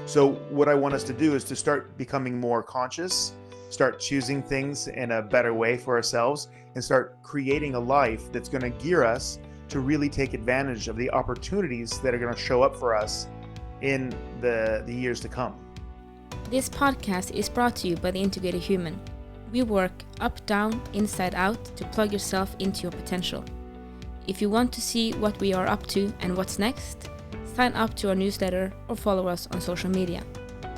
So what I want us to do is to start becoming more conscious, start choosing things in a better way for ourselves, and start creating a life that's going to gear us to really take advantage of the opportunities that are going to show up for us in the years to come. This podcast is brought to you by The Integrated Human. We work up, down, inside out to plug yourself into your potential. If you want to see what we are up to and what's next, sign up to our newsletter or follow us on social media.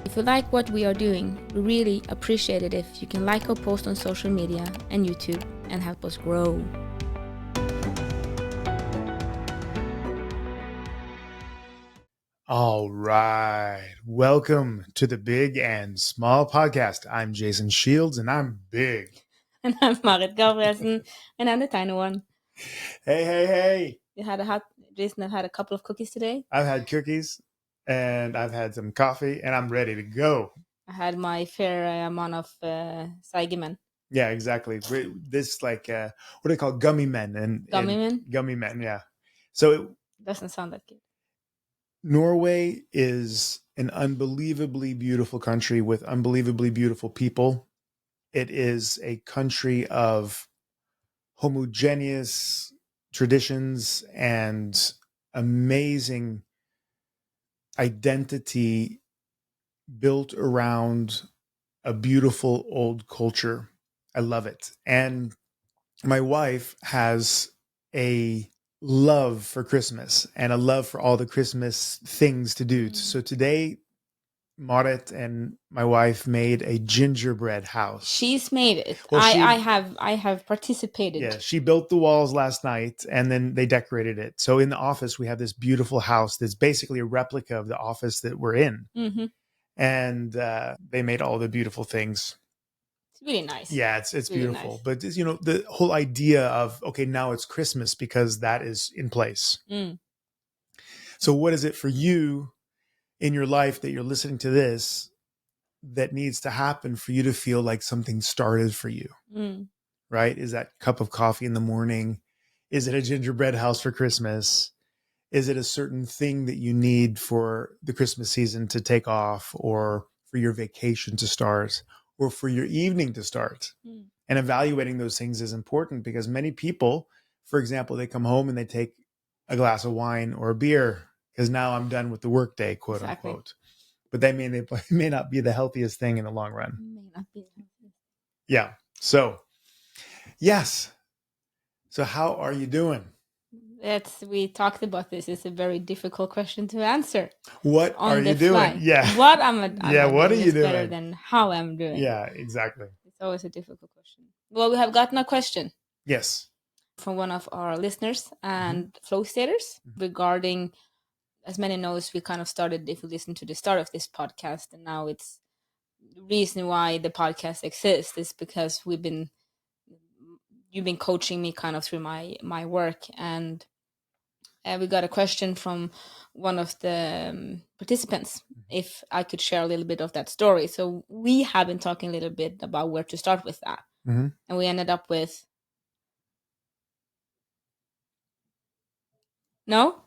If you like what we are doing, we really appreciate it if you can like our post on social media and YouTube and help us grow. All right. Welcome to the Big and Small Podcast. I'm Jason Shields and I'm big. And I'm Marit Gabrielsen, and I'm the tiny one. Hey. Jason, I've had a couple of cookies today. I've had cookies and I've had some coffee and I'm ready to go. I had my fair amount of Saigimen. Yeah, exactly. This what do they call gummy men? Gummy men? Gummy men, yeah. So it doesn't sound that good. Norway is an unbelievably beautiful country with unbelievably beautiful people. It is a country of homogeneous traditions and amazing identity built around a beautiful old culture. I love it. And my wife has a love for Christmas and a love for all the Christmas things to do. So today, Marit and my wife made a gingerbread house. She's made it. Well, I have participated. Yeah, she built the walls last night and then they decorated it. So in the office, we have this beautiful house that's basically a replica of the office that we're in. Mm-hmm. And they made all the beautiful things. It's really nice. Yeah, it's really beautiful. Nice. But the whole idea of, okay, now it's Christmas because that is in place. So what is it for you in your life that you're listening to this that needs to happen for you to feel like something started for you? Right? Is that cup of coffee in the morning? Is it a gingerbread house for Christmas? Is it a certain thing that you need for the Christmas season to take off, or for your vacation to start, or for your evening to start? And evaluating those things is important because many people, for example, they come home and they take a glass of wine or a beer because now I'm done with the workday, quote unquote. But they may not be the healthiest thing in the long run. May not be the healthiest. Yeah. So, yes. So how are you doing? We talked about this. It's a very difficult question to answer. What are you doing? Yeah. What am I what are you doing? Better than how I'm doing. Yeah, exactly. It's always a difficult question. Well, we have gotten a question. Yes. From one of our listeners and flow staters regarding, as many knows, we kind of started, if you listen to the start of this podcast, and now it's the reason why the podcast exists is because you've been coaching me kind of through my work, and we got a question from one of the participants if I could share a little bit of that story. So we have been talking a little bit about where to start with that, and we ended up with no.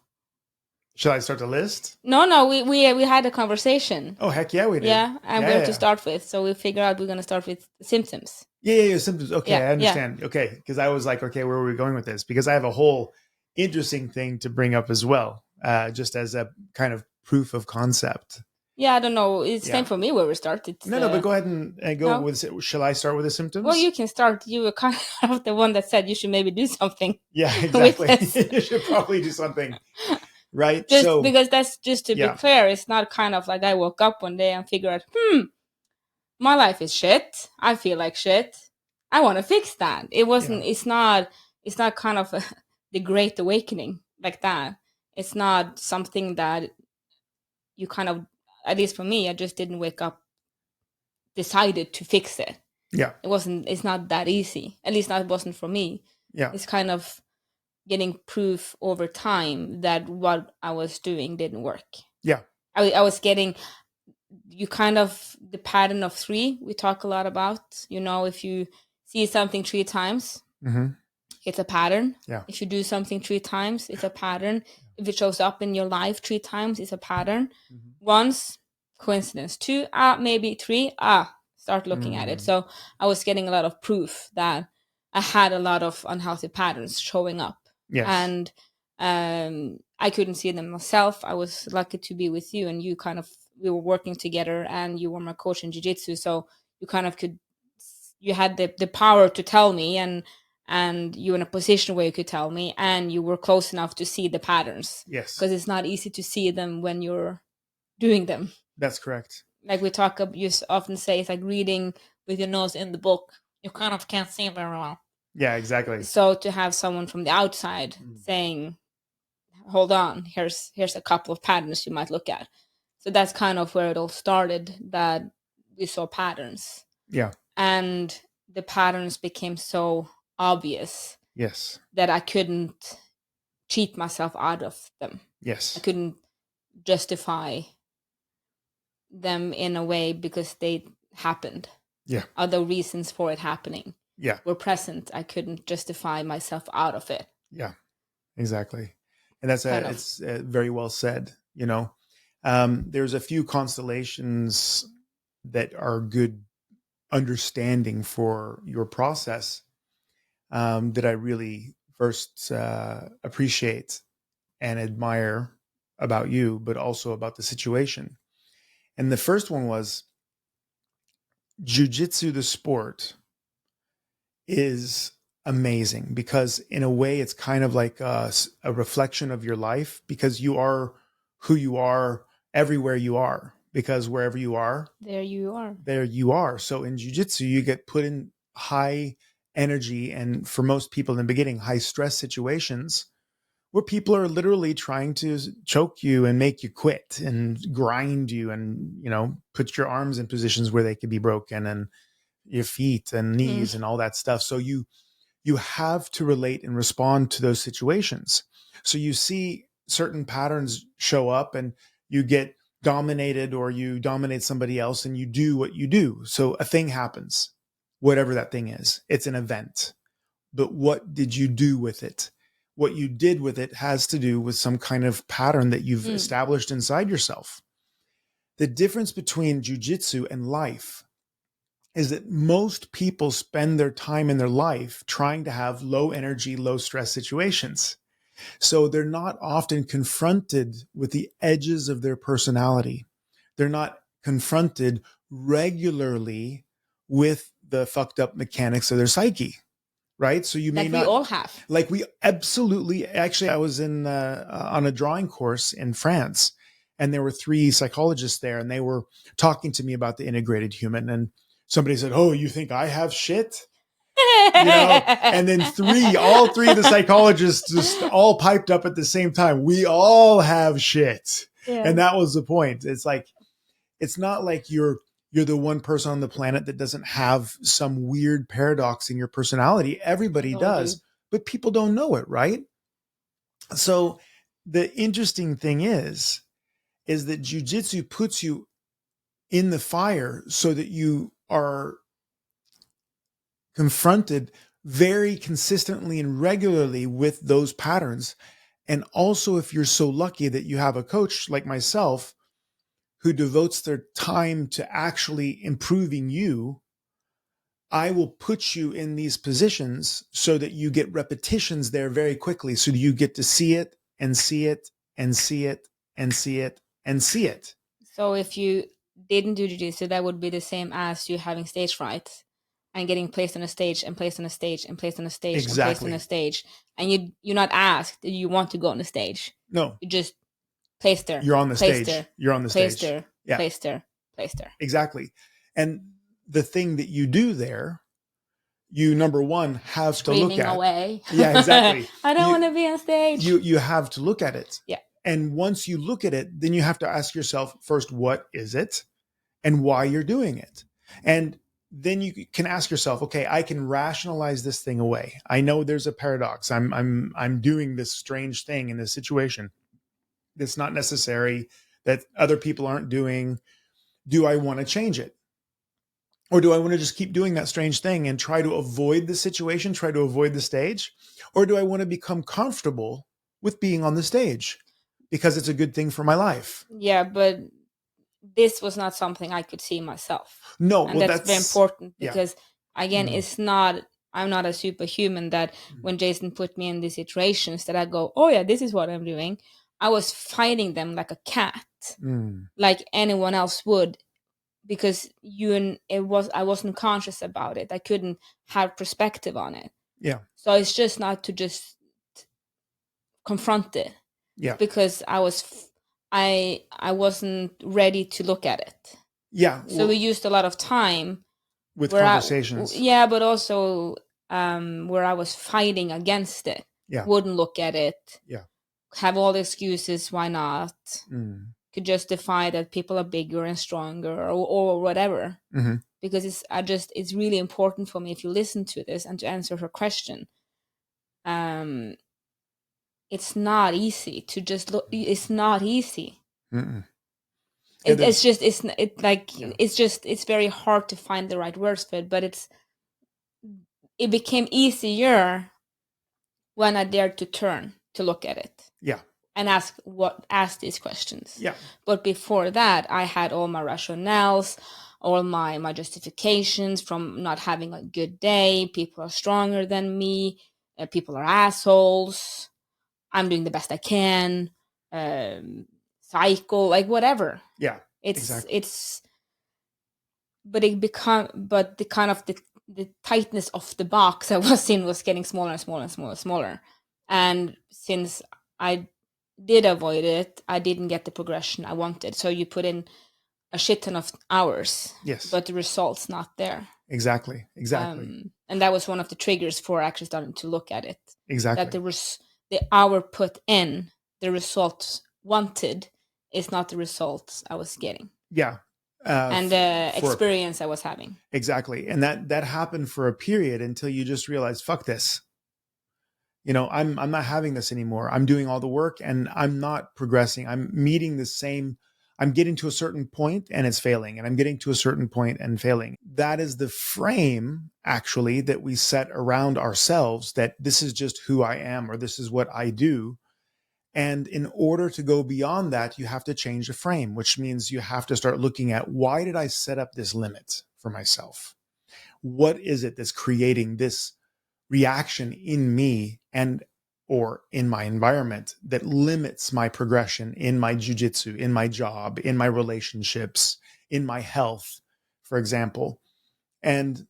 Should I start the list? No. We had a conversation. Oh, heck yeah, we did. Yeah, and where to start with. So we figured out we're going to start with symptoms. Yeah, symptoms. Okay, I understand. Yeah. Okay, because I was like, okay, where are we going with this? Because I have a whole interesting thing to bring up as well, just as a kind of proof of concept. Yeah, I don't know. It's time for me where we start. No, but go ahead and go with. Shall I start with the symptoms? Well, you can start. You were kind of the one that said you should maybe do something. Yeah, exactly. You should probably do something. Right. Because that's just to be clear, it's not kind of like I woke up one day and figured out, my life is shit. I feel like shit. I want to fix that. It wasn't, it's not kind of the great awakening like that. It's not something that you kind of, at least for me, I just didn't wake up, decided to fix it. Yeah. It's not that easy. At least that wasn't for me. Yeah. It's kind of getting proof over time that what I was doing didn't work. Yeah. I was getting, you kind of, the pattern of 3 we talk a lot about. If you see something 3 times, it's a pattern. Yeah. If you do something 3 times, it's a pattern. If it shows up in your life 3 times, it's a pattern. Once, coincidence. 2, maybe 3, start looking at it. So I was getting a lot of proof that I had a lot of unhealthy patterns showing up. Yes. And I couldn't see them myself. I was lucky to be with you, and we were working together, and you were my coach in jiu-jitsu. So you kind of you had the power to tell me, and you were in a position where you could tell me, and you were close enough to see the patterns. Yes. Because it's not easy to see them when you're doing them. That's correct. Like you often say, it's like reading with your nose in the book. You kind of can't see very well. Yeah, exactly. So to have someone from the outside saying, hold on, here's a couple of patterns you might look at. So that's kind of where it all started, that we saw patterns. Yeah. And the patterns became so obvious. Yes. That I couldn't cheat myself out of them. Yes. I couldn't justify them in a way because they happened. Yeah. Other reasons for it happening. Yeah. Were present. I couldn't justify myself out of it. Yeah, exactly. And that's it's very well said. You know, there's a few constellations that are good understanding for your process that I really first appreciate and admire about you, but also about the situation. And the first one was jujitsu, the sport, is amazing because in a way it's kind of like a reflection of your life, because you are who you are everywhere you are, because wherever you are, there you are. So in jiu-jitsu, you get put in high energy, and for most people in the beginning, high stress situations where people are literally trying to choke you and make you quit and grind you and, you know, put your arms in positions where they could be broken, and your feet and knees and all that stuff. So you have to relate and respond to those situations. So you see certain patterns show up and you get dominated, or you dominate somebody else and you do what you do. So a thing happens, whatever that thing is, it's an event. But what did you do with it? What you did with it has to do with some kind of pattern that you've established inside yourself. The difference between jiu-jitsu and life is that most people spend their time in their life trying to have low energy, low stress situations. So they're not often confronted with the edges of their personality. They're not confronted regularly with the fucked up mechanics of their psyche. Right. So you may not. We all have. Like we absolutely. Actually, I was in on a drawing course in France, and there were 3 psychologists there, and they were talking to me about the integrated human. And somebody said, "Oh, you think I have shit?" You know? And then all three of the psychologists just all piped up at the same time. We all have shit. Yeah. And that was the point. It's like, it's not like you're the one person on the planet that doesn't have some weird paradox in your personality. Everybody does, but people don't know it, right? So the interesting thing is that jiu-jitsu puts you in the fire so that you are confronted very consistently and regularly with those patterns. And also, if you're so lucky that you have a coach like myself who devotes their time to actually improving you, I will put you in these positions so that you get repetitions there very quickly, so that you get to see it and see it and see it and see it and see it. So if you didn't do jiu-jitsu, that would be the same as you having stage fright and getting placed on a stage and placed on a stage and placed on a stage and placed on a stage. And you're not asked, do you want to go on the stage? No. You just placed there. You're on the stage. You're on the stage. Placed there. Yeah. Placed there. Placed there. Exactly. And the thing that you do there, you, number one, have Screaming to look at. Away. Yeah, exactly. I don't want to be on stage. You have to look at it. Yeah. And once you look at it, then you have to ask yourself first, what is it and why you're doing it? And then you can ask yourself, okay, I can rationalize this thing away. I know there's a paradox. I'm doing this strange thing in this situation that's not necessary, that other people aren't doing. Do I want to change it? Or do I want to just keep doing that strange thing and try to avoid the situation, try to avoid the stage? Or do I want to become comfortable with being on the stage because it's a good thing for my life? Yeah, but this was not something I could see myself. No, and well, that's very important, because again, it's not, I'm not a superhuman that when Jason put me in these situations that I go, oh yeah, this is what I'm doing. I was fighting them like a cat, like anyone else would, because I wasn't conscious about it. I couldn't have perspective on it. Yeah. So it's just not to just confront it. Yeah. Because I wasn't ready to look at it. Yeah. So we used a lot of time with conversations. But also where I was fighting against it. Yeah. Wouldn't look at it. Yeah. Have all the excuses why not. Could justify that people are bigger and stronger or whatever. Because it's really important for me, if you listen to this and to answer her question. It's not easy to just look. It's not easy. It's very hard to find the right words for it, but it became easier when I dared to turn to look at it. Yeah. And ask these questions. Yeah. But before that, I had all my rationales, all my justifications from not having a good day. People are stronger than me. People are assholes. I'm doing the best I can. Cycle, like whatever. Yeah. But the kind of the tightness of the box I was in was getting smaller and smaller and smaller and smaller. And since I did avoid it, I didn't get the progression I wanted. So you put in a shit ton of hours. Yes. But the result's not there. Exactly. And that was one of the triggers for actually starting to look at it. Exactly. That the hour put in, the results wanted is not the results I was getting. Yeah. And the experience I was having. Exactly. And that happened for a period until you just realized, fuck this. I'm not having this anymore. I'm doing all the work and I'm not progressing. I'm getting to a certain point and it's failing, and I'm getting to a certain point and failing. That is the frame, actually, that we set around ourselves, that this is just who I am, or this is what I do. And in order to go beyond that, you have to change the frame, which means you have to start looking at, why did I set up this limit for myself? What is it that's creating this reaction in me or in my environment that limits my progression in my jujitsu, in my job, in my relationships, in my health, for example? And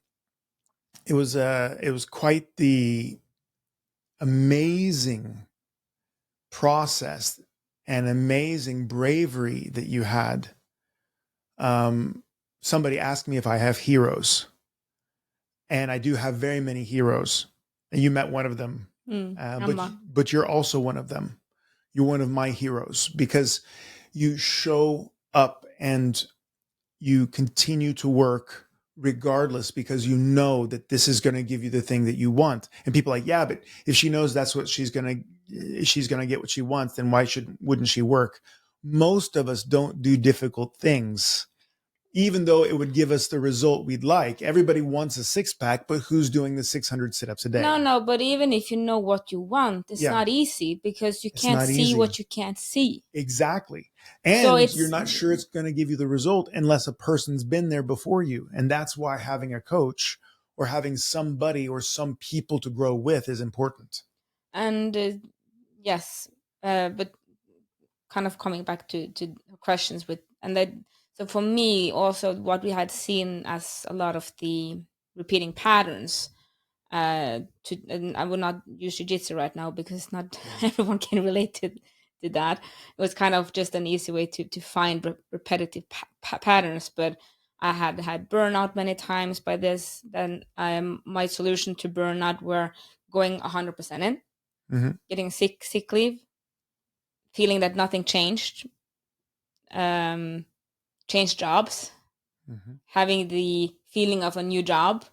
it was quite the amazing process and amazing bravery that you had. Somebody asked me if I have heroes, and I do have very many heroes. And you met one of them, but you're also one of them. You're one of my heroes, because you show up and you continue to work regardless, because you know that this is going to give you the thing that you want. And people are like, yeah, but if she knows that's what she's going to get what she wants, then wouldn't she work? Most of us don't do difficult things, even though it would give us the result we'd like. Everybody wants a six-pack, but who's doing the 600 sit-ups a day? No, but even if you know what you want, it's not easy, because you can't see what you can't see. Exactly. And you're not sure it's going to give you the result unless a person's been there before you. And that's why having a coach or having somebody or some people to grow with is important. And yes, but kind of coming back to questions so for me also, what we had seen as a lot of the repeating patterns, and I will not use jiu-jitsu right now because not everyone can relate to that. It was kind of just an easy way to find repetitive patterns, but I had burnout many times by this. Then my solution to burnout were going 100% in, getting sick leave, feeling that nothing changed, change jobs, having the feeling of a new job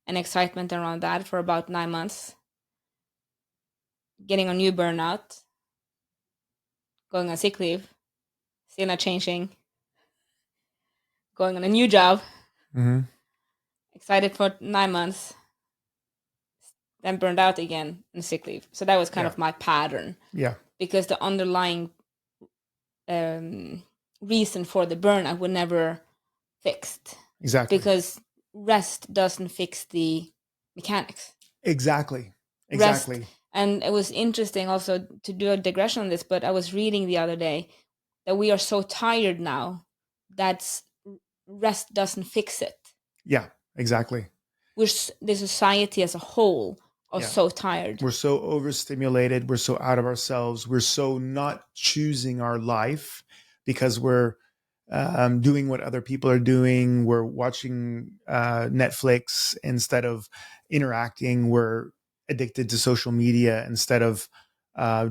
and excitement around that for about 9 months, getting a new burnout, going on sick leave, still not changing, going on a new job, excited for 9 months, then burned out again and sick leave. So that was kind of my pattern. Yeah. Because the underlying reason for the burnout were never fixed. Exactly. Because rest doesn't fix the mechanics. Exactly. Rest, and it was interesting also to do a digression on this, but I was reading the other day that we are so tired now that rest doesn't fix it. Yeah, exactly. The society as a whole are so tired. We're so overstimulated. We're so out of ourselves. We're so not choosing our life because we're doing what other people are doing. We're watching Netflix instead of interacting. We're addicted to social media instead of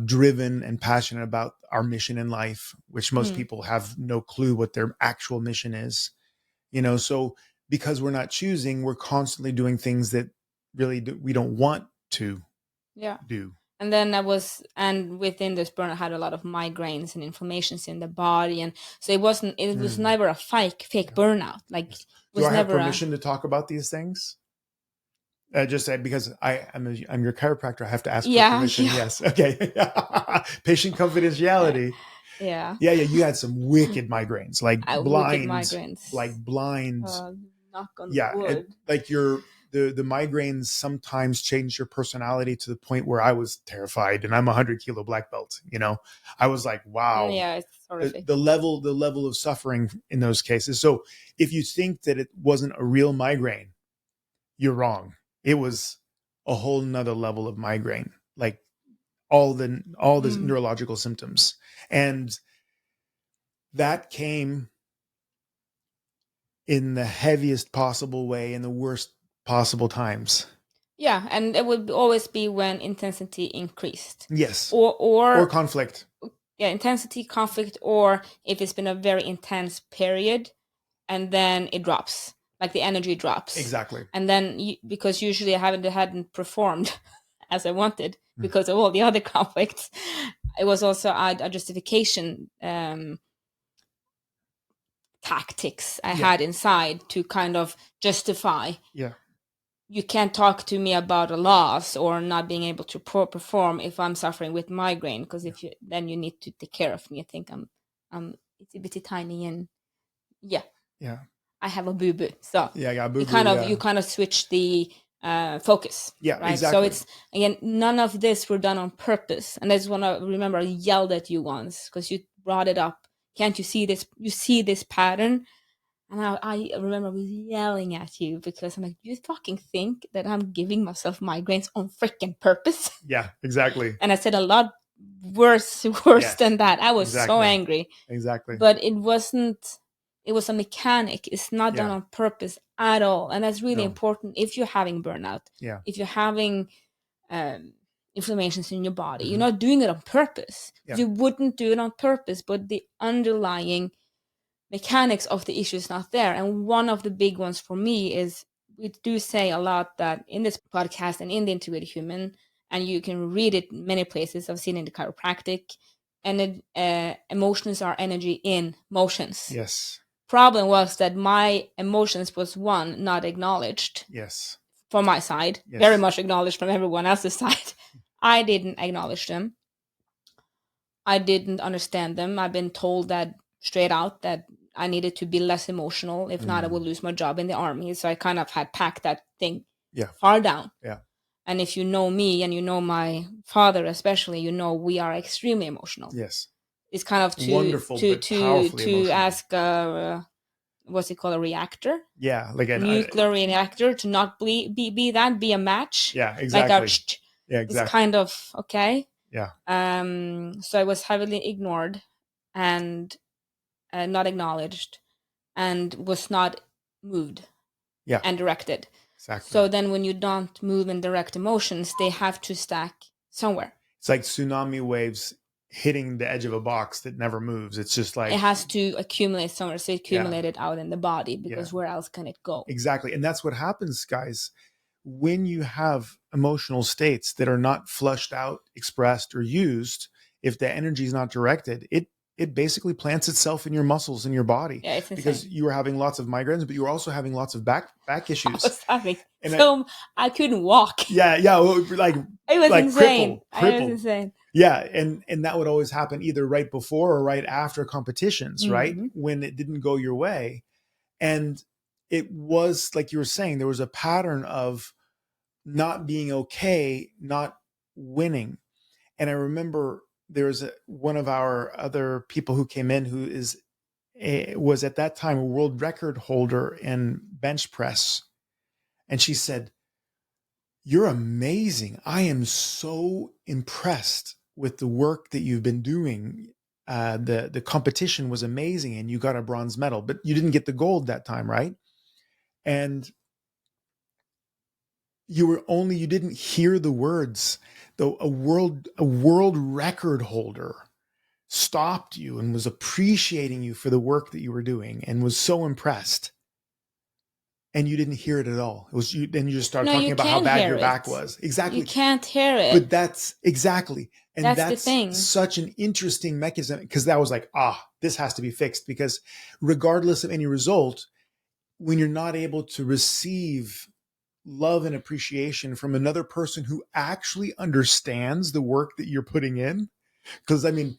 driven and passionate about our mission in life, which most people have no clue what their actual mission is. So because we're not choosing, we're constantly doing things that really we don't want to do. And then and within this burnout, I had a lot of migraines and inflammations in the body, and so it was never a fake burnout. Like, do I have permission to talk about these things? Just say, because I'm your chiropractor, I have to ask for permission. Yeah. Yes. Okay. Patient confidentiality. Yeah. You had some wicked migraines, like blind, knock on wood. Like the migraines sometimes change your personality to the point where I was terrified, and I'm a 100-kilo black belt. I was like, wow. Yeah, it's horrific. The level of suffering in those cases. So if you think that it wasn't a real migraine, you're wrong. It was a whole nother level of migraine, like all the neurological symptoms. And that came in the heaviest possible way, in the worst possible times. Yeah, and it would always be when intensity increased. Yes. Or conflict. Yeah, intensity, conflict, or if it's been a very intense period and then it drops. Like the energy drops. Exactly. And then because usually I hadn't performed as I wanted because of all the other conflicts, it was also a justification tactics I had inside to kind of justify. Yeah. You can't talk to me about a loss or not being able to perform if I'm suffering with migraine, because then you need to take care of me. I think I'm itty bitty tiny and I have a boo boo. So you kind of switch the focus. Yeah, right. Exactly. So it's, again, none of this were done on purpose. And I just want to remember I yelled at you once because you brought it up. Can't you see this? You see this pattern? And I remember I was yelling at you because I'm like, you fucking think that I'm giving myself migraines on freaking purpose? Yeah, exactly. And I said a lot worse than that. I was so angry. Exactly. But it wasn't, it was a mechanic. It's not done on purpose at all. And that's really important if you're having burnout. Yeah. If you're having inflammations in your body, you're not doing it on purpose. Yeah. You wouldn't do it on purpose, but the underlying mechanics of the issue is not there. And one of the big ones for me is, we do say a lot that in this podcast and in the Integrated Human, and you can read it many places. I've seen it in the chiropractic, and emotions are energy in motions. Yes. Problem was that my emotions was not acknowledged. Yes. From my side, very much acknowledged from everyone else's side. I didn't acknowledge them. I didn't understand them. I've been told that straight out that I needed to be less emotional. If not, I would lose my job in the army. So I kind of had packed that thing far down. Yeah. And if you know me and you know my father especially, you know we are extremely emotional. Yes. It's kind of to ask what's it called, a reactor? Yeah, like a nuclear reactor to not be a match. Yeah, exactly. Like it's kind of okay. Yeah. So I was heavily ignored and not acknowledged and was not moved and directed. Exactly. So then when you don't move and direct emotions, they have to stack somewhere. It's like tsunami waves hitting the edge of a box that never moves. It's just like, it has to accumulate somewhere. So it accumulated out in the body, because where else can it go? Exactly. And that's what happens, guys. When you have emotional states that are not flushed out, expressed, or used, if the energy is not directed, it basically plants itself in your muscles in your body. Yeah, it's because you were having lots of migraines, but you were also having lots of back issues. I couldn't walk. Yeah, like it was like insane. crippled. It was insane. Yeah, and that would always happen either right before or right after competitions, right? When it didn't go your way. And it was like you were saying, there was a pattern of not being okay, not winning. And I remember there was one of our other people who came in who was at that time a world record holder in bench press. And she said, "You're amazing. I am so impressed with the work that you've been doing. The competition was amazing and you got a bronze medal, but you didn't get the gold that time, right? And you didn't hear the words. Though a world record holder stopped you and was appreciating you for the work that you were doing and was so impressed. And you didn't hear it at all. It was you. Then you just started talking about how bad your back was. Exactly. You can't hear it. But that's exactly. And that's the thing. Such an interesting mechanism, because that was like, this has to be fixed, because regardless of any result, when you're not able to receive love and appreciation from another person who actually understands the work that you're putting in, because I mean,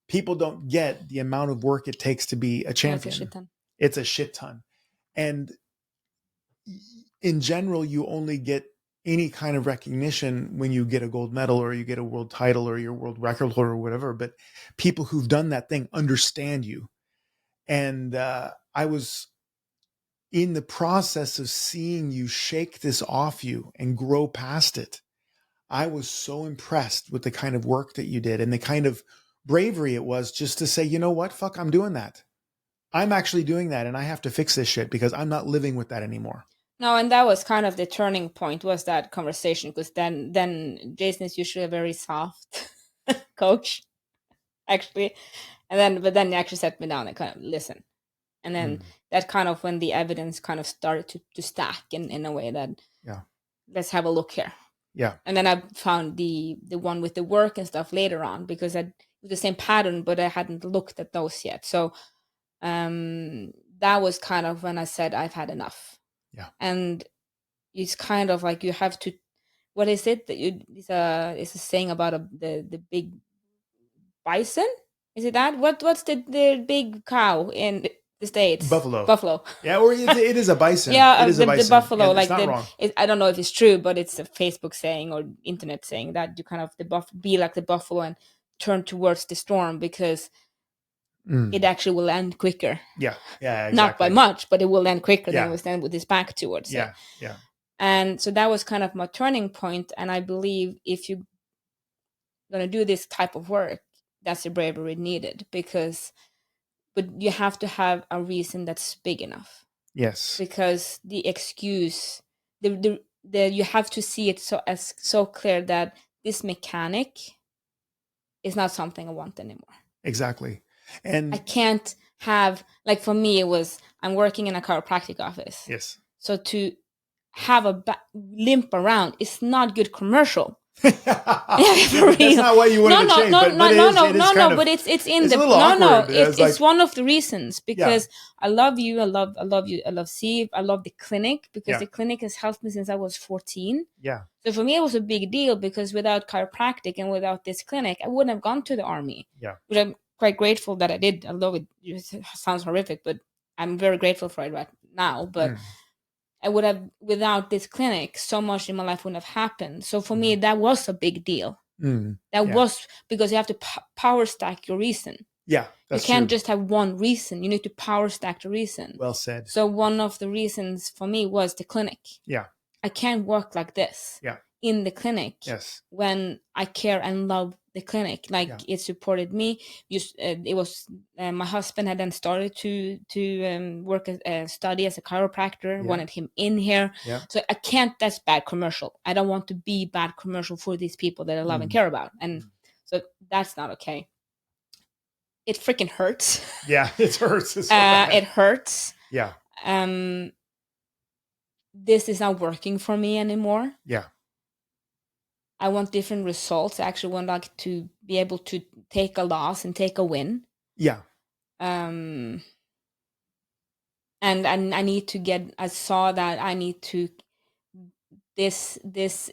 people don't get the amount of work it takes to be a champion. It's a shit ton. And in general, you only get any kind of recognition when you get a gold medal or you get a world title or your world record holder or whatever. But people who've done that thing understand you. And I was in the process of seeing you shake this off you and grow past it. I was so impressed with the kind of work that you did and the kind of bravery it was just to say, you know what, fuck, I'm doing that. I'm actually doing that, and I have to fix this shit because I'm not living with that anymore. No, and that was kind of the turning point, was that conversation, because then Jason is usually a very soft coach, actually. But then he actually sat me down and kind of listen. And then that kind of when the evidence kind of started to stack in a way that, let's have a look here. Yeah. And then I found the one with the work and stuff later on, because it was the same pattern, but I hadn't looked at those yet. So that was kind of when I said I've had enough. Yeah. And it's kind of like you have to, what is it that it's a saying about the big bison? Is it that? What's the big cow in the States? Buffalo. Yeah, or it is a bison. Yeah, it is a bison. The buffalo. Yeah, like not wrong. I don't know if it's true, but it's a Facebook saying or internet saying that you kind of be like the buffalo and turn towards the storm, because it actually will end quicker. Yeah, exactly. Not by much, but it will end quicker than it will stand with his back towards it. Yeah. And so that was kind of my turning point. And I believe if you're going to do this type of work, that's the bravery needed, but you have to have a reason that's big enough. Yes. Because the excuse, you have to see it so clear that this mechanic is not something I want anymore. Exactly. And I can't have, like, for me, it was, I'm working in a chiropractic office. Yes. So to have a limp around is not good commercial. That's not what you wanted to change. But it's in the it's one of the reasons, because I love you, I love you, I love Steve, I love the clinic, because the clinic has helped me since I was 14. Yeah. So for me, it was a big deal, because without chiropractic and without this clinic, I wouldn't have gone to the army. Yeah. But I'm quite grateful that I did. Although it sounds horrific, but I'm very grateful for it right now. But I would have, without this clinic, so much in my life wouldn't have happened. So for me, that was a big deal. That was because you have to power stack your reason. Yeah, that's you can't true. just have one reason. You need to power stack the reason. Well said. So one of the reasons for me was the clinic. Yeah. I can't work like this. Yeah. In the clinic. Yes. When I care and love the clinic, like it supported me. It was my husband had then started to work study as a chiropractor. Wanted him in here. Yeah. So I can't. That's bad commercial. I don't want to be bad commercial for these people that I love and care about, and so that's not okay. It freaking hurts. Yeah, it hurts. It hurts. Yeah. This is not working for me anymore. Yeah. I want different results. I actually want like to be able to take a loss and take a win. Yeah. And I need to I saw that I need to this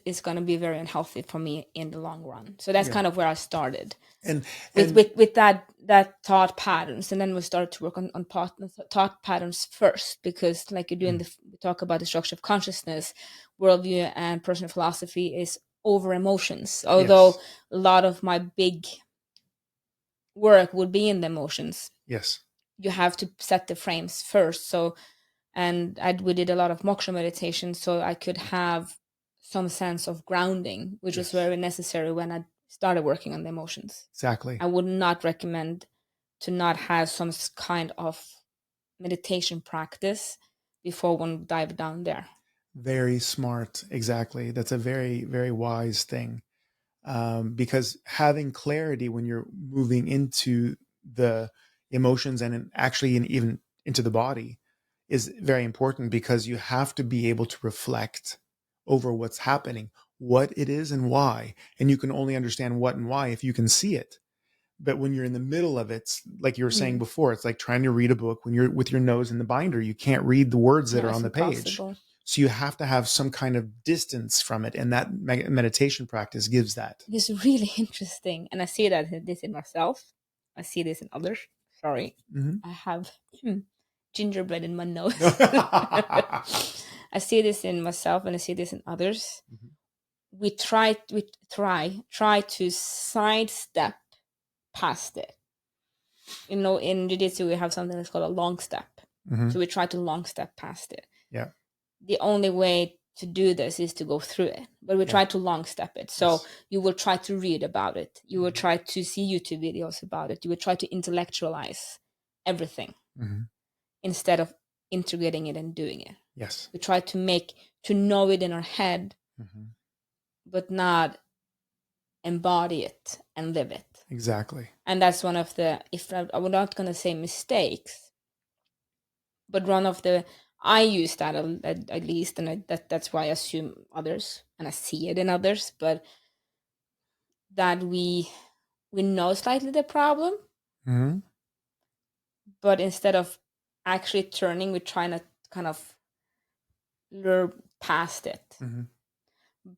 is going to be very unhealthy for me in the long run. So that's kind of where I started, and with that thought patterns, and then we started to work on thought patterns first, because like you do in we talk about the structure of consciousness, worldview, and personal philosophy is over emotions. Although a lot of my big work would be in the emotions. Yes. You have to set the frames first. So, and we did a lot of moksha meditation, so I could have some sense of grounding, which was very necessary when I started working on the emotions. Exactly. I would not recommend to not have some kind of meditation practice before one dive down there. Very smart. Exactly. That's a very, very wise thing. Because having clarity when you're moving into the emotions and actually even into the body is very important, because you have to be able to reflect over what's happening, what it is and why. And you can only understand what and why if you can see it. But when you're in the middle of it, like you were saying before, it's like trying to read a book when you're with your nose in the binder. You can't read the words that are on the page. So you have to have some kind of distance from it. And that meditation practice gives that. It's really interesting. And I see this in myself. I see this in others. Sorry. I have gingerbread in my nose. I see this in myself and I see this in others. We try to sidestep past it. You know, in jujitsu we have something that's called a long step. So we try to long step past it. Yeah. The only way to do this is to go through it, but we try to long step it. So you will try to read about it. You will try to see YouTube videos about it. You will try to intellectualize everything instead of integrating it and doing it. Yes. We try to know it in our head, but not embody it and live it. Exactly. And that's one of the, if I'm not going to say mistakes, but one of the, I use that at least, and that's why I assume others, and I see it in others, but that we know slightly the problem, but instead of actually turning, we try to kind of lure past it.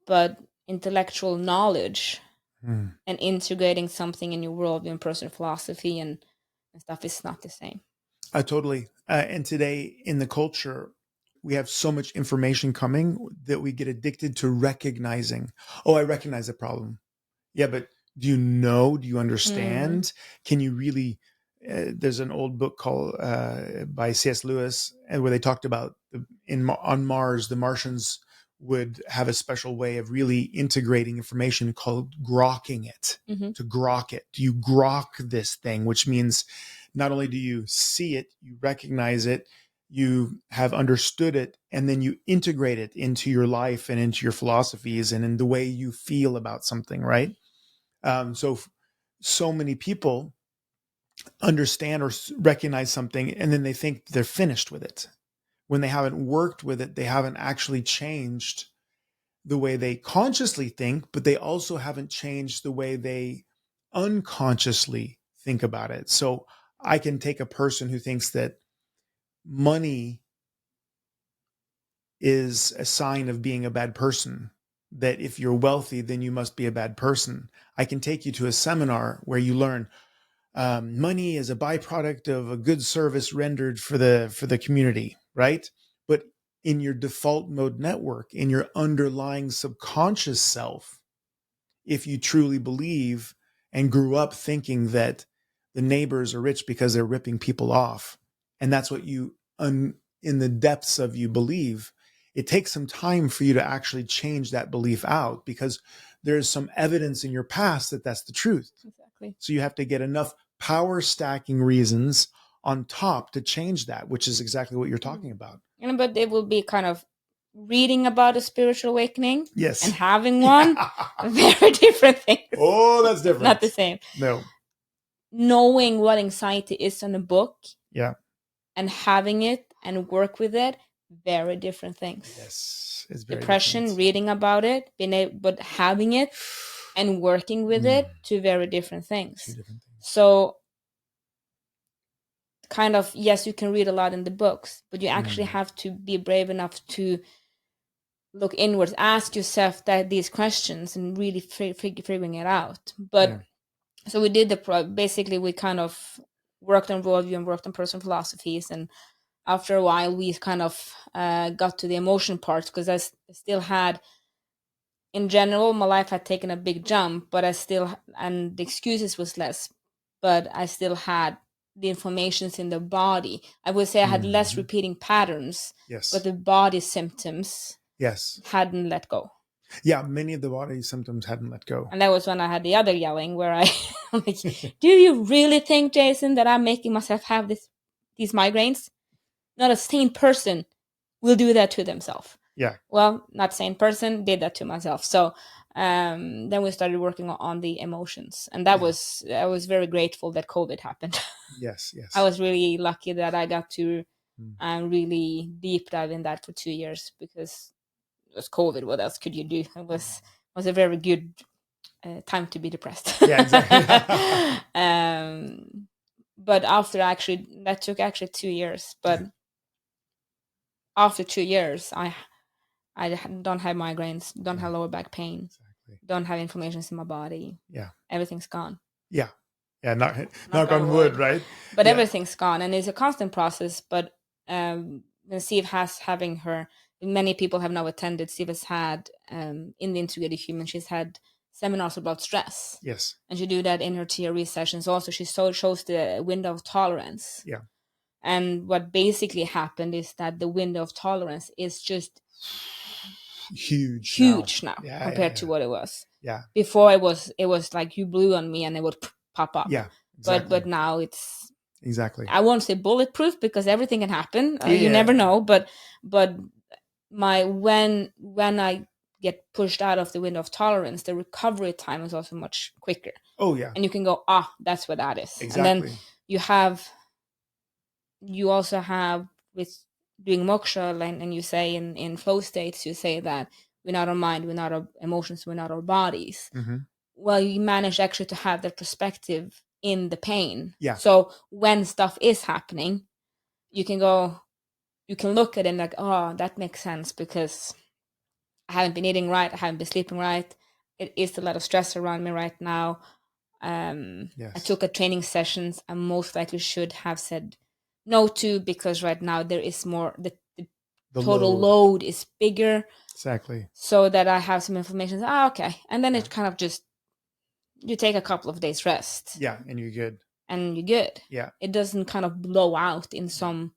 But intellectual knowledge and integrating something in your worldview and personal philosophy and stuff is not the same. Totally. And today in the culture, we have so much information coming that we get addicted to recognizing, oh, I recognize the problem. Yeah, but do you know? Do you understand? Can you really? There's an old book called by C.S. Lewis, where they talked about on Mars, the Martians would have a special way of really integrating information called grokking it. To grok it. Do you grok this thing? Which means not only do you see it, you recognize it, you have understood it, and then you integrate it into your life and into your philosophies and in the way you feel about something, right? So many people understand or recognize something, and then they think they're finished with it. When they haven't worked with it, they haven't actually changed the way they consciously think, but they also haven't changed the way they unconsciously think about it. So I can take a person who thinks that money is a sign of being a bad person, that if you're wealthy, then you must be a bad person. I can take you to a seminar where you learn money is a byproduct of a good service rendered for the community, right? But in your default mode network, in your underlying subconscious self, if you truly believe and grew up thinking that the neighbors are rich because they're ripping people off, and that's what you in the depths of you believe, it takes some time for you to actually change that belief out, because there's some evidence in your past that that's the truth. Exactly. So you have to get enough power stacking reasons on top to change that, which is exactly what you're talking about. But it will be kind of reading about a spiritual awakening, yes, and having one, very different things. Oh, that's different. Not the same. No. Knowing what anxiety is in a book, yeah, and having it and work with it, very different things. Yes, it's very depression, different. reading about it, but having it and working with it, two very different things. So kind of, yes, you can read a lot in the books, but you actually have to be brave enough to look inwards, ask yourself these questions and really figuring it out. But so we did basically we kind of worked on worldview and worked on personal philosophies, and after a while we kind of got to the emotion part, because I still had, in general, my life had taken a big jump, but I still, and the excuses was less, but I still had the inflammations in the body. I would say I had less repeating patterns, but the body symptoms hadn't let go. Yeah, many of the body symptoms hadn't let go. And that was when I had the other yelling, where I'm like, do you really think, Jason, that I'm making myself have these migraines? Not a sane person will do that to themselves. Yeah. Well, not sane person, did that to myself. So then we started working on the emotions. And I was very grateful that COVID happened. Yes. I was really lucky that I got to really deep dive in that for 2 years, because it was COVID. What else could you do? It was a very good time to be depressed. Yeah, exactly. But after that took 2 years. But after 2 years, I don't have migraines, don't have lower back pain, don't have inflammations in my body. Yeah. Everything's gone. Yeah. Yeah. Knock on wood, right? But everything's gone, and it's a constant process. But Steve having her, many people have now attended. Steve has had in the Integrated Human, she's had seminars about stress. Yes. And she do that in her TRE sessions. Also, she shows the window of tolerance. Yeah. And what basically happened is that the window of tolerance is just huge now compared to what it was. Yeah. Before it was like you blew on me and it would pop up. Yeah. Exactly. But now it's exactly. I won't say bulletproof, because everything can happen. You never know. But when I get pushed out of the window of tolerance, the recovery time is also much quicker. Oh yeah. And you can go, that's what that is. Exactly. And then you also have with doing moksha, and you say in flow states, you say that we're not our mind, we're not our emotions, we're not our bodies. Well, you manage actually to have that perspective in the pain. Yeah. So when stuff is happening, you can look at it and like, that makes sense, because I haven't been eating right, I haven't been sleeping right, it is a lot of stress around me right now. I took a training sessions I most likely should have said no to, because right now there is more, the total load is bigger. Exactly. So that I have some inflammation. Okay. And then it kind of just, you take a couple of days rest. Yeah, and you're good. Yeah. It doesn't kind of blow out in some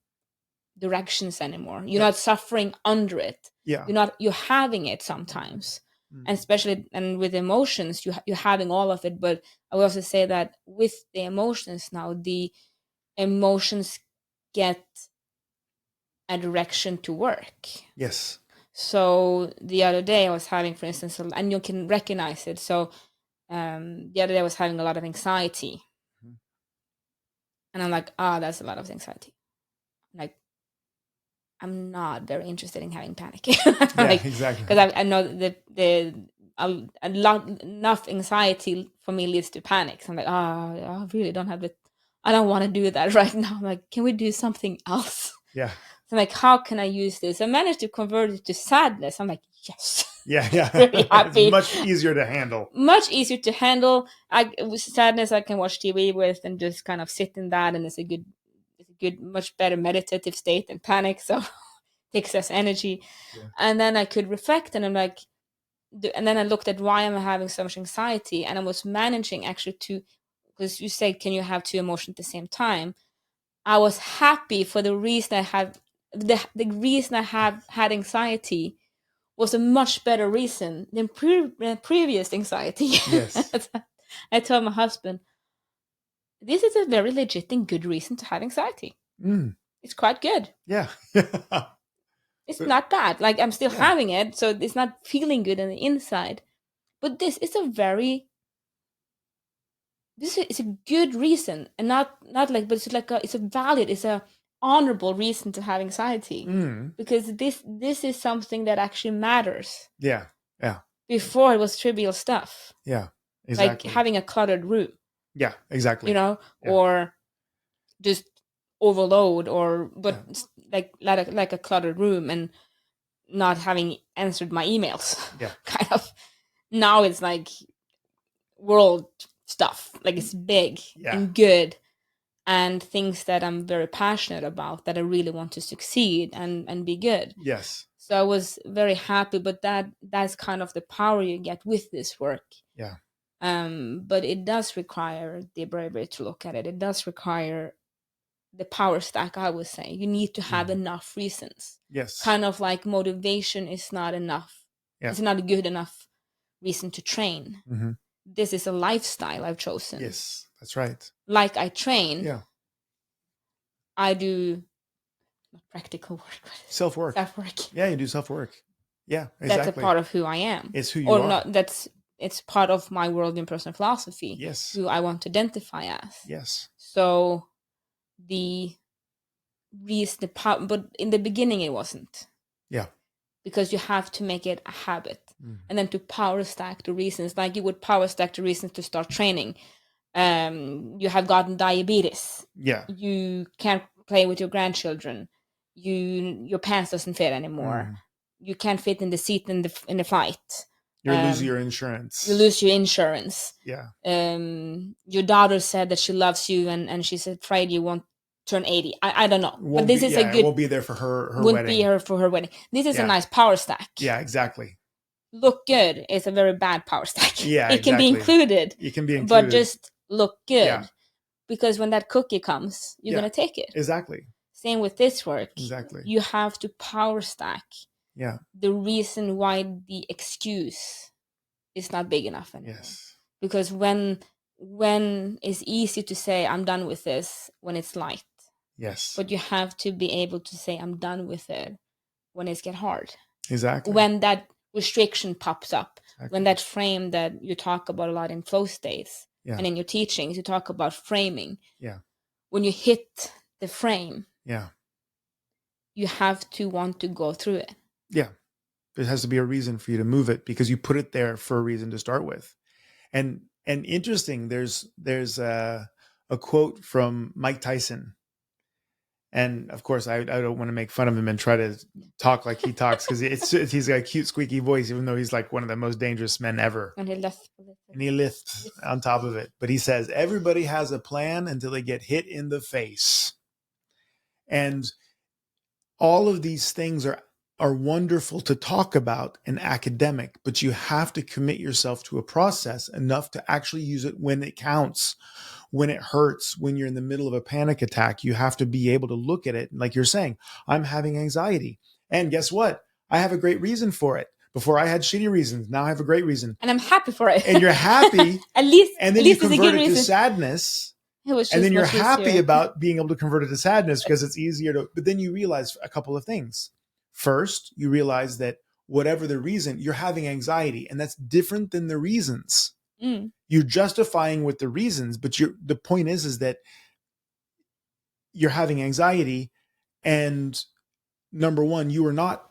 directions anymore. You're not suffering under it. Yeah. You're having it sometimes. And especially, and with emotions, you're having all of it. But I will also say that with the emotions now, the emotions get a direction to work. Yes. So the other day I was having, for instance, and you can recognize it. So the other day I was having a lot of anxiety. And I'm like, that's a lot of anxiety. Like, I'm not very interested in having panic. Exactly. Because I know that enough anxiety for me leads to panic. So I'm like, I really don't have it. I don't want to do that right now. I'm like, can we do something else? Yeah. So I'm like, how can I use this? I managed to convert it to sadness. I'm like, yes. Yeah. Really happy. It's much easier to handle. With sadness, I can watch TV with and just kind of sit in that, and it's a good, much better meditative state than panic. So it takes less energy. Yeah. And then I could reflect, and I'm like, and then I looked at why I'm having so much anxiety, and I was managing actually to, because you said, can you have two emotions at the same time? I was happy for the reason I have the reason I have had anxiety was a much better reason than previous anxiety. Yes. I told my husband, this is a very legit and good reason to have anxiety. It's quite good. Yeah. It's not bad. Like, I'm still having it, so it's not feeling good on the inside. But this is it's a good reason, and not like, but it's a valid, it's a honorable reason to have anxiety, because this is something that actually matters. Yeah. Before it was trivial stuff. Yeah, exactly. Like having a cluttered room. Yeah, exactly. Or just overload, like a cluttered room, and not having answered my emails. Yeah. Kind of. Now it's like world stuff. Like it's big and good, and things that I'm very passionate about, that I really want to succeed and be good. Yes. So I was very happy, but that's kind of the power you get with this work. Yeah. But it does require the bravery to look at it. It does require the power stack, I would say. You need to have enough reasons. Yes. Kind of like motivation is not enough. Yeah. It's not a good enough reason to train. Mm-hmm. This is a lifestyle I've chosen. Yes, that's right. Like I train. Yeah. I do practical work. Self-work. Self-work. Yeah, you do self-work. Yeah, exactly. That's a part of who I am. It's who you are. Not, it's part of my world in personal philosophy. Yes. Who I want to identify as. Yes. So the reason, but in the beginning it wasn't. Yeah. Because you have to make it a habit. And then to power stack the reasons, like you would power stack the reasons to start training. You have gotten diabetes. Yeah. You can't play with your grandchildren. Your pants doesn't fit anymore. You can't fit in the seat in the flight. You lose your insurance. You lose your insurance. Yeah. Your daughter said that she loves you, and she's afraid you won't turn 80. I don't know. But this is a good. Won't be there for her won't wedding. Be here for her wedding. This is a nice power stack. Yeah, exactly. Look good is a very bad power stack. Yeah, it can be included. It can be included. But just look good. Yeah. Because when that cookie comes, you're going to take it. Exactly. Same with this work. Exactly. You have to power stack. Yeah. The reason why the excuse is not big enough anymore. Yes. Because when it's easy to say I'm done with this when it's light. Yes. But you have to be able to say I'm done with it when it's get hard. Exactly. When that restriction pops up. Exactly. When that frame that you talk about a lot in flow states and in your teachings, you talk about framing. Yeah. When you hit the frame, you have to want to go through it. Yeah. There has to be a reason for you to move it because you put it there for a reason to start with. And interesting, there's a quote from Mike Tyson. And of course, I don't want to make fun of him and try to talk like he talks because he's got a cute, squeaky voice, even though he's like one of the most dangerous men ever. And he lifts on top of it. But he says, everybody has a plan until they get hit in the face. And all of these things are wonderful to talk about and academic, but you have to commit yourself to a process enough to actually use it when it counts. When it hurts, when you're in the middle of a panic attack, you have to be able to look at it. Like you're saying, I'm having anxiety. And guess what? I have a great reason for it. Before I had shitty reasons. Now I have a great reason. And I'm happy for it. And you're happy. At least, and then at least you convert it reason. to sadness. And then you're happy about being able to convert it to sadness because it's easier to, but then you realize a couple of things. First, you realize that whatever the reason, you're having anxiety, and that's different than the reasons. You're justifying with the reasons, but the point is that you're having anxiety, and number one, you are not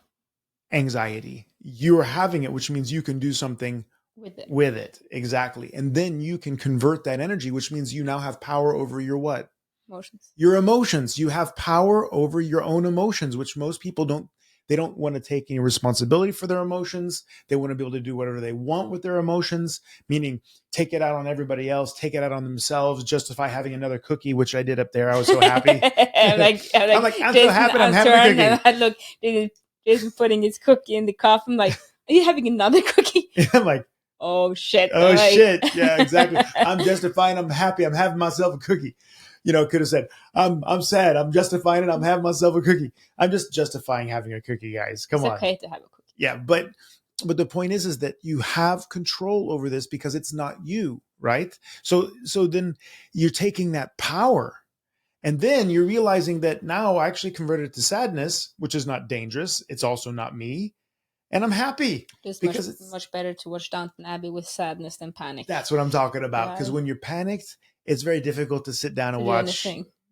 anxiety. You are having it, which means you can do something with it. Exactly. And then you can convert that energy, which means you now have power over your what? Emotions. Your emotions. You have power over your own emotions, which most people don't. They don't want to take any responsibility for their emotions. They want to be able to do whatever they want with their emotions, meaning take it out on everybody else, take it out on themselves, justify having another cookie, which I did up there. I was so happy. I'm so happy I'm having a cookie. And I look, Jason putting his cookie in the cup. I'm like, are you having another cookie? I'm like, oh, shit. Oh, shit. Yeah, exactly. I'm justifying. I'm happy. I'm having myself a cookie. Could have said, I'm sad. I'm justifying it. I'm having myself a cookie. I'm just justifying having a cookie, guys. Come on. It's okay to have a cookie. Yeah, but the point is that you have control over this because it's not you, right? So then you're taking that power, and then you're realizing that now I actually converted it to sadness, which is not dangerous. It's also not me. And I'm happy. Because it's much better to watch Downton Abbey with sadness than panic. That's what I'm talking about. Because when you're panicked, it's very difficult to sit down and watch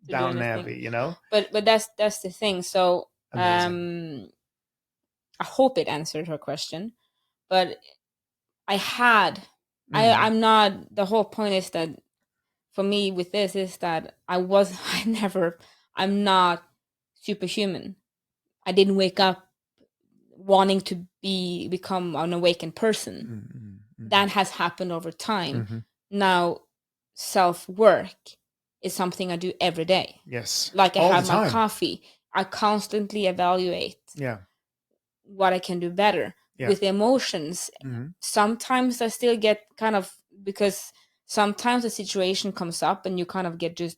Downton Abbey, But that's the thing. So I hope it answered her question. But I'm not, the whole point is that for me with this is that I'm not superhuman. I didn't wake up wanting to become an awakened person. That has happened over time. Now, self-work is something I do every day. Yes. Like I All have the my time. coffee. I constantly evaluate what I can do better. With emotions. Sometimes I still get kind of, because sometimes a situation comes up and you kind of get just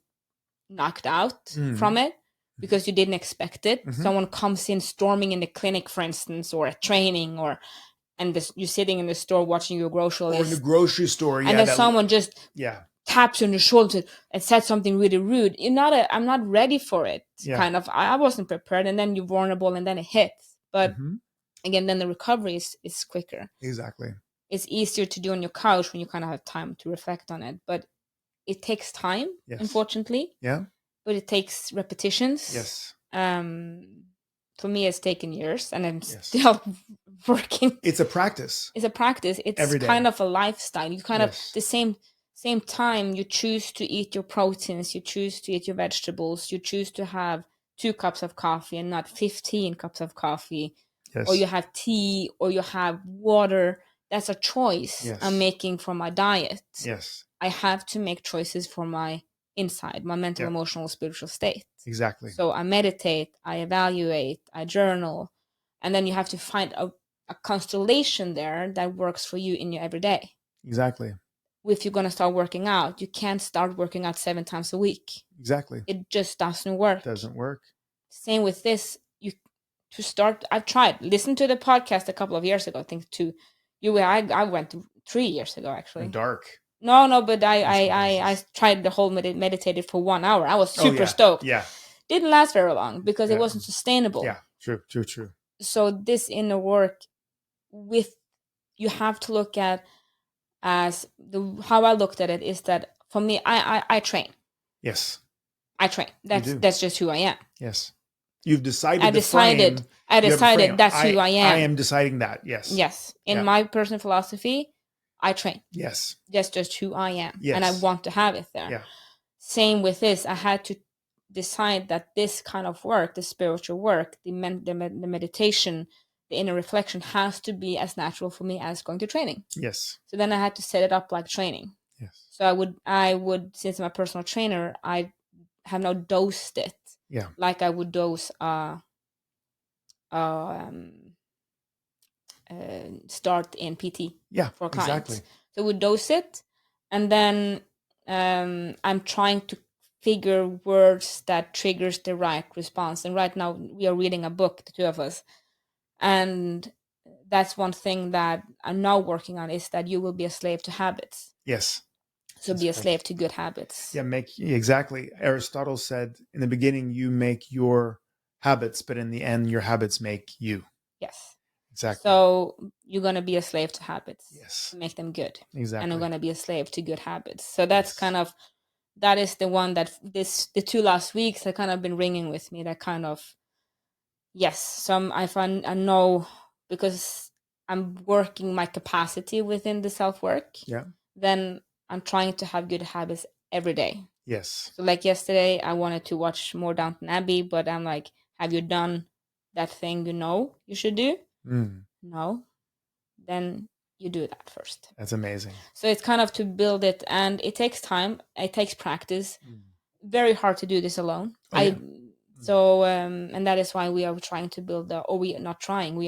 knocked out from it because you didn't expect it. Someone comes in storming in the clinic, for instance, or a training, and you're sitting in the store watching your grocery list. Or in the grocery store, and then someone just taps you on the shoulder and said something really rude. I'm not ready for it. Kind of, I wasn't prepared, and then you're vulnerable, and then it hits. But again, then the recovery is quicker. Exactly. It's easier to do on your couch when you kind of have time to reflect on it. But it takes time, unfortunately. Yeah. But it takes repetitions. Yes. For me, it's taken years, and I'm still working. It's a practice. It's a practice. It's kind of a lifestyle. You kind of, the same time, you choose to eat your proteins, you choose to eat your vegetables, you choose to have 2 cups of coffee and not 15 cups of coffee. Or you have tea, or you have water. That's a choice I'm making for my diet. Yes. I have to make choices for my inside, my mental, emotional, spiritual state. Exactly. So I meditate, I evaluate, I journal, and then you have to find a constellation there that works for you in your everyday. Exactly. If you're going to start working out, you can't start working out 7 times a week. Exactly. It just doesn't work. Doesn't work. Same with this. To start, I've tried. Listen to the podcast a couple of years ago. I think I went 3 years ago, actually. Dark. No, but I tried the whole meditated for 1 hour. I was super stoked. Yeah. Didn't last very long because it wasn't sustainable. Yeah, true. So this inner work you have to look at as how I looked at it is that for me, I train. Yes. I train. That's just who I am. Yes. You've decided. I decided that's who I am. I am deciding that. Yes. Yes. In my personal philosophy, I train. Yes. That's just who I am. Yes. And I want to have it there. Yeah. Same with this. I had to decide that this kind of work, the spiritual work, the meditation, the inner reflection has to be as natural for me as going to training. Yes. So then I had to set it up like training. Yes. So I would, since I'm a personal trainer, I have now dosed it. Yeah. Like I would dose start in PT. Yeah. For clients. Exactly. So we dose it, and then I'm trying to figure words that triggers the right response. And right now we are reading a book, the 2 of us, and that's one thing that I'm now working on, is that you will be a slave to habits. Yes. So be a slave to good habits. Yeah, exactly. Aristotle said in the beginning, you make your habits, but in the end, your habits make you. Yes. Exactly. So you're going to be a slave to habits. Yes. To make them good. Exactly. And I'm going to be a slave to good habits. So that's kind of, that is the one that the 2 last weeks have kind of been ringing with me. That kind of, I know, because I'm working my capacity within the self-work. Yeah. Then I'm trying to have good habits every day. Yes. So like yesterday, I wanted to watch more Downton Abbey, but I'm like, have you done that thing you should do? No. Then you do that first. That's amazing. So it's kind of to build it, and it takes time. It takes practice. Very hard to do this alone. So and that is why we are trying to build we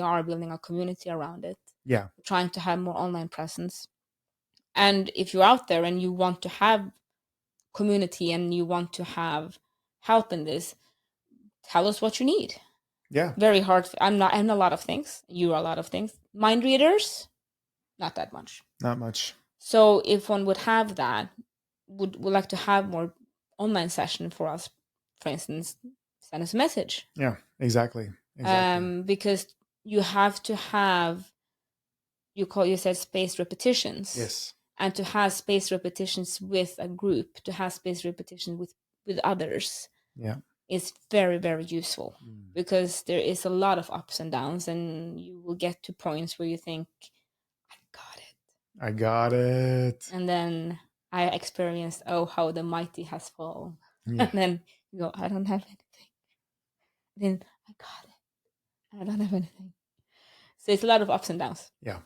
are building a community around it. Yeah. We're trying to have more online presence. And if you're out there and you want to have community and you want to have help in this, tell us what you need. Yeah. Very hard. I'm a lot of things. You are a lot of things. Mind readers, not that much. Not much. So if one would have that, would like to have more online session for us, for instance, send us a message. Yeah, exactly. Because you have to have, you said spaced repetitions. Yes. And to have spaced repetitions with a group, to have spaced repetitions with others. Yeah. Is very, very useful because there is a lot of ups and downs, and you will get to points where you think, I got it. And then I experienced, how the mighty has fallen. Yeah. And then you go, I don't have anything. Then I got it. I don't have anything. So it's a lot of ups and downs. Yeah.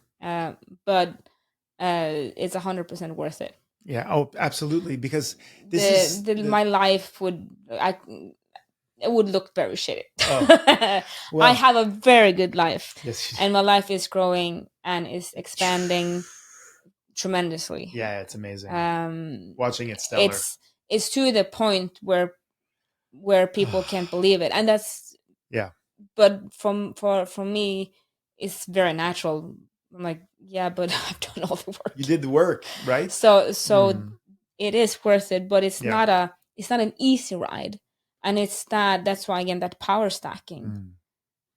But it's 100% worth it. Yeah. Oh, absolutely. Because this my life would look very shitty. Well, I have a very good life. Yes. And my life is growing and is expanding tremendously. Yeah, it's amazing. Watching it stellar. It's to the point where people can't believe it, and that's But for me, it's very natural. I'm like, yeah, but I've done all the work. You did the work, right? So it is worth it, but it's not an easy ride, and that's why again that power stacking.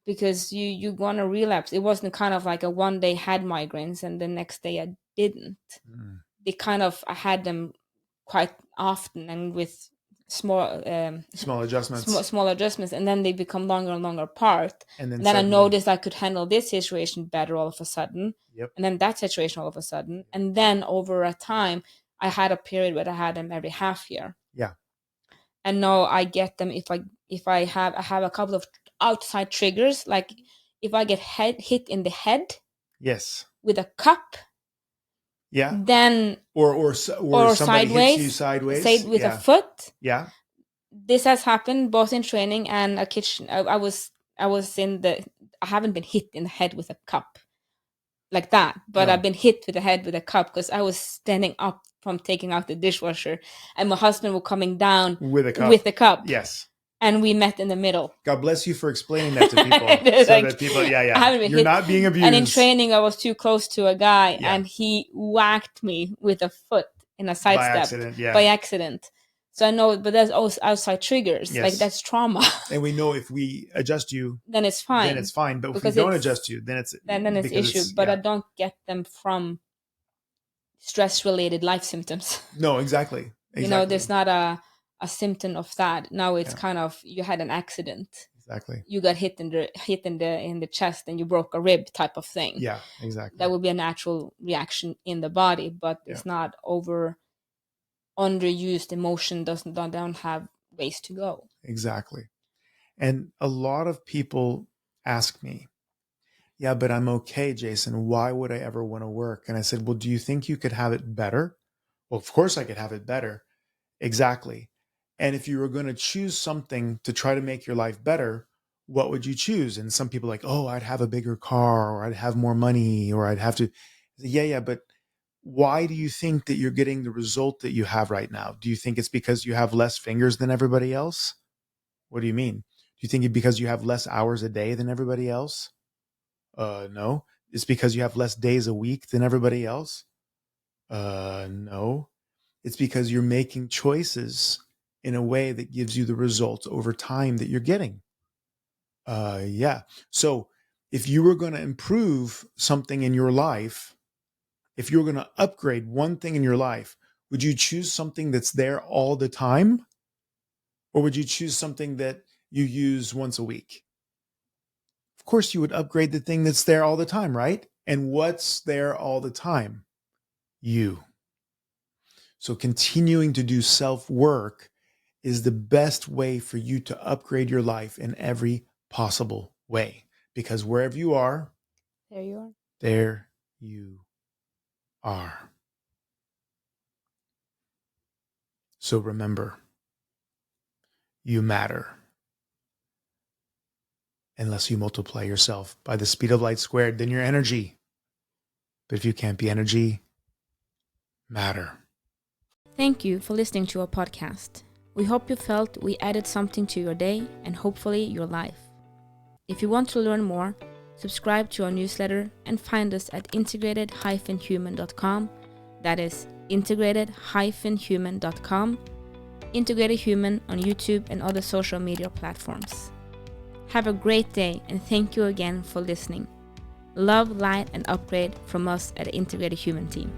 Because you're gonna relapse. It wasn't kind of like a one day had migraines and the next day I didn't. I had them quite often and with small adjustments, and then they become longer and longer apart. And then I noticed I could handle this situation better all of a sudden. And then that situation all of a sudden. And then over a time, I had a period where I had them every half year. Yeah. And now I get them if I have a couple of outside triggers, like if I get hit in the head, yes, with a cup, then or somebody hits you sideways, with a foot. Yeah, this has happened both in training and a kitchen. I haven't been hit in the head with a cup like that, but I've been hit with the head with a cup because I was standing up from taking out the dishwasher, and my husband was coming down with a cup. Yes. And we met in the middle. God bless you for explaining that to people. That people, you're not being abused. And in training, I was too close to a guy, and he whacked me with a foot in a sidestep by accident. So I know, but there's also outside triggers. Yes. Like that's trauma. And we know if we adjust you, then it's fine. But if we don't adjust you, then it's issue. But I don't get them from stress-related life symptoms. No, exactly. There's not a symptom of that. Now it's kind of you had an accident. Exactly. You got hit in the chest and you broke a rib type of thing. Yeah, exactly. That would be a natural reaction in the body, but it's not underused emotion don't have ways to go. Exactly. And a lot of people ask me, yeah, but I'm okay, Jason. Why would I ever want to work? And I said, well, do you think you could have it better? Well, of course I could have it better. Exactly. And if you were going to choose something to try to make your life better, what would you choose? And some people are like, oh, I'd have a bigger car, or I'd have more money, or I'd have to. Yeah, but why do you think that you're getting the result that you have right now? Do you think it's because you have less fingers than everybody else? What do you mean? Do you think it's because you have less hours a day than everybody else? No. It's because you have less days a week than everybody else? No. It's because you're making choices in a way that gives you the results over time that you're getting. Yeah. So if you were going to improve something in your life, if you were going to upgrade one thing in your life, would you choose something that's there all the time? Or would you choose something that you use once a week? Of course, you would upgrade the thing that's there all the time, right? And what's there all the time? You. So continuing to do self-work is the best way for you to upgrade your life in every possible way. Because wherever you are, there you are. There you are. So remember, you matter. Unless you multiply yourself by the speed of light squared, then you're energy. But if you can't be energy, matter. Thank you for listening to our podcast. We hope you felt we added something to your day and hopefully your life. If you want to learn more, subscribe to our newsletter and find us at integrated-human.com. That is integrated-human.com. Integrated Human on YouTube and other social media platforms. Have a great day and thank you again for listening. Love, light, and upgrade from us at the Integrated Human team.